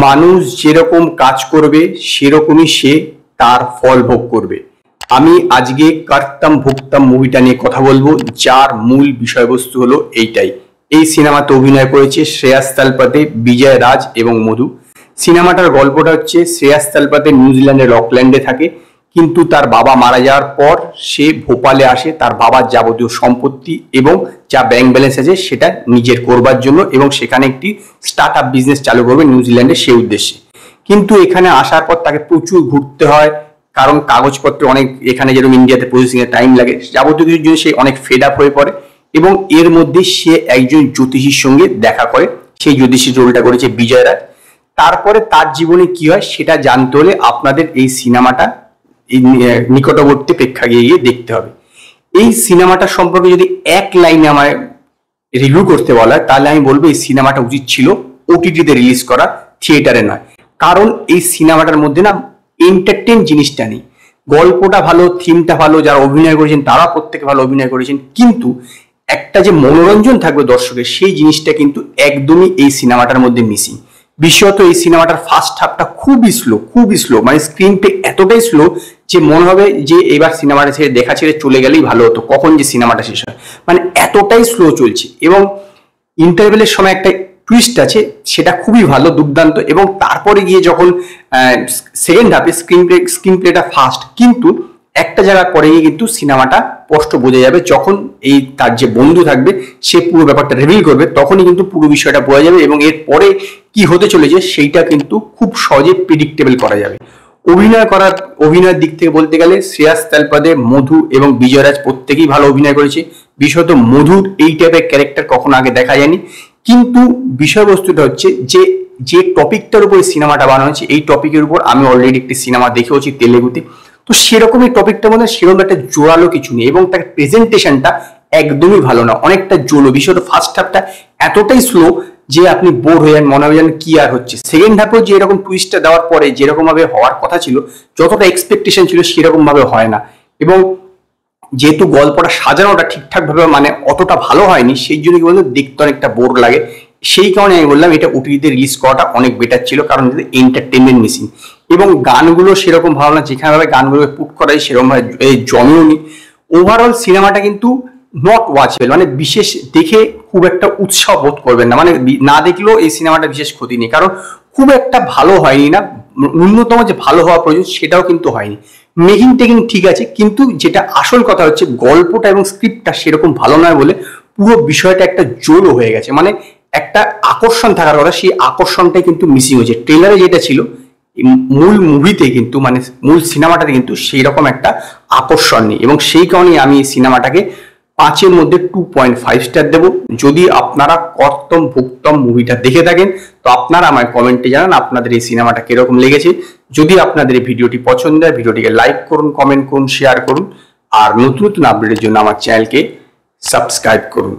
মানুষ যেরকম কাজ করবে সেরকমই সে তার ফল ভোগ করবে। আমি আজকে কর্তম ভুক্তম মুভিটা নিয়ে কথা বলবো, যার মূল বিষয়বস্তু হলো এইটাই। এই সিনেমাতে অভিনয় করেছে শ্রেয়াস তালপতে, বিজয় রাজ এবং মধু। সিনেমাটার গল্পটা হচ্ছে শ্রেয়াস তালপতে নিউজিল্যান্ডের অকল্যান্ডে থাকে, কিন্তু তার বাবা মারা যাওয়ার পর সে ভোপালে আসে তার বাবার যাবতীয় সম্পত্তি এবং যা ব্যাংক ব্যালেন্স আছে সেটা নিজের করবার জন্য, এবং সেখানে একটি স্টার্ট আপ বিজনেস চালু করবে নিউজিল্যান্ডে সে উদ্দেশ্যে। কিন্তু এখানে আসার পর তাকে প্রচুর ঘুরতে হয়, কারণ কাগজপত্র অনেক, এখানে যেরকম ইন্ডিয়াতে প্রসেসিং এর টাইম লাগে, যাবতীয় কিছুর জন্য সে অনেক ফেড আপ হয়ে পড়ে। এবং এর মধ্যে সে একজন জ্যোতিষীর সঙ্গে দেখা করে, সেই জ্যোতিষীর রোলটা করেছে বিজয় রাজ। তারপরে তার জীবনে কি হয় সেটা জানতে হলে আপনাদের এই সিনেমাটা নিকটবর্তী প্রেক্ষাগৃহে গিয়ে দেখতে হবে। এই সিনেমাটা সম্পর্কে যদি এক লাইনে আমার রিভিউ করতে বলা হয়, তাহলে আমি বলবো এই সিনেমাটা উচিত ছিল ওটিটিতে রিলিজ করা, থিয়েটারে নয়। কারণ এই সিনেমাটার মধ্যে না এন্টারটেইন জিনিসটা নেই। গল্পটা ভালো, থিমটা ভালো, যারা অভিনয় করেছেন তারা প্রত্যেকে ভালো অভিনয় করেছেন, কিন্তু একটা যে মনোরঞ্জন থাকবে দর্শকের, সেই জিনিসটা কিন্তু একদমই এই সিনেমাটার মধ্যে মিসিং। বিশেষত এই সিনেমাটার ফার্স্ট হাফটা খুবই স্লো, মানে স্ক্রিন প্লে এতটাই স্লো যে মনে হবে যে এবার সিনেমাটা ছেড়ে দেখা ছেড়ে চলে গেলেই ভালো হতো, কখন যে সিনেমাটা শেষ হয়, মানে এতটাই স্লো চলছে। এবং ইন্টারভেলের সময় একটা টুইস্ট আছে, সেটা খুবই ভালো, দুর্দান্ত। এবং তারপরে গিয়ে যখন সেকেন্ড হাফে স্ক্রিন প্লেটা ফাস্ট, কিন্তু একটা জায়গার পরে গিয়ে কিন্তু সিনেমাটা স্পষ্ট বোঝা যাবে, যখন এই তার যে বন্ধু থাকবে সে পুরো ব্যাপারটা রিভিল করবে, তখনই কিন্তু পুরো বিষয়টা বোঝা যাবে এবং এর পরে কি হতে চলেছে সেইটা কিন্তু খুব সহজে প্রিডিক্টেবল করা যাবে। অভিনয়ের দিক থেকে বলতে গেলে শ্রেয়াস তালপদে, মধু এবং বিজয়রাজ প্রত্যেকেই ভালো অভিনয় করেছে। বিশেষত মধুর এই টাইপের ক্যারেক্টার কখনো আগে দেখা যায়নি। কিন্তু বিষয়বস্তুটা হচ্ছে যে টপিকটার উপরে সিনেমাটা বানানো হয়েছে, এই টপিকের উপর আমি অলরেডি একটি সিনেমা দেখেওছি তেলেগুতে। তো সেরকম এই টপিকটার মধ্যে সেরকম একটা জোরালো কিছু নেই, এবং তার প্রেজেন্টেশনটা একদমই ভালো না, অনেকটা জোলো। বিশেষত ফার্স্ট হাফটা এতটাই স্লো যে আপনি বোর হয়ে যান, মনে হয় যেন কি আর হচ্ছে। সেকেন্ড হাফেও যে এরকম টুইস্টটা দেওয়ার পরে যেরকম ভাবে হওয়ার কথা ছিল, যতটা এক্সপেকটেশন ছিল সেরকম ভাবে হয় না। এবং যেহেতু গল্পটা সাজানোটা ঠিকঠাক ভাবে মানে অতটা ভালো হয়নি, সেই জন্য কি বলতো দেখতে অনেকটা বোর লাগে। সেই কারণে আমি বললাম এটা ওটিটিতে রিলিজ করাটা অনেক বেটার ছিল, কারণ এন্টারটেনমেন্ট মিসিং। এবং গানগুলো সেরকম ভালো না, যেখানে ভাবে গানগুলো পুট করাই সেরকম ভাবে জমেও নি। ওভারঅল সিনেমাটা কিন্তু নট ওয়াচেবল, মানে বিশেষ দেখে খুব একটা উৎসাহ বোধ করবেন না, মানে না দেখলেও এই সিনেমাটা বিশেষ ক্ষতি নেই, কারণ খুব একটা ভালো হয়নি না, ন্যূনতম যে ভালো হওয়া প্রয়োজন সেটাও কিন্তু হয়নি। মেকিং টেকিং ঠিক আছে, কিন্তু যেটা আসল কথা হচ্ছে গল্পটা এবং স্ক্রিপ্টটা সেরকম ভালো নয় বলে পুরো বিষয়টা একটা জোরও হয়ে গেছে। মানে একটা আকর্ষণ থাকার কথা, সেই আকর্ষণটাই কিন্তু মিসিং হয়েছে। ট্রেলারে যেটা ছিল, মূল মুভিতে কিন্তু মানে মূল সিনেমাটাতে কিন্তু সেই রকম একটা আকর্ষণ নেই, এবং সেই কারণেই আমি এই সিনেমাটাকে 5-এর মধ্যে 2.5 স্টার দেবো। যদি আপনারা কর্তম ভুক্তম মুভিটা দেখে থাকেন, তো আপনারা আমায় কমেন্টে জানান আপনাদের এই সিনেমাটা কিরকম লেগেছে। যদি আপনাদের এই ভিডিওটি পছন্দ হয়, ভিডিওটিকে লাইক করুন, কমেন্ট করুন, শেয়ার করুন, আর নতুন নতুন আপডেটের জন্য আমার চ্যানেলকে সাবস্ক্রাইব করুন।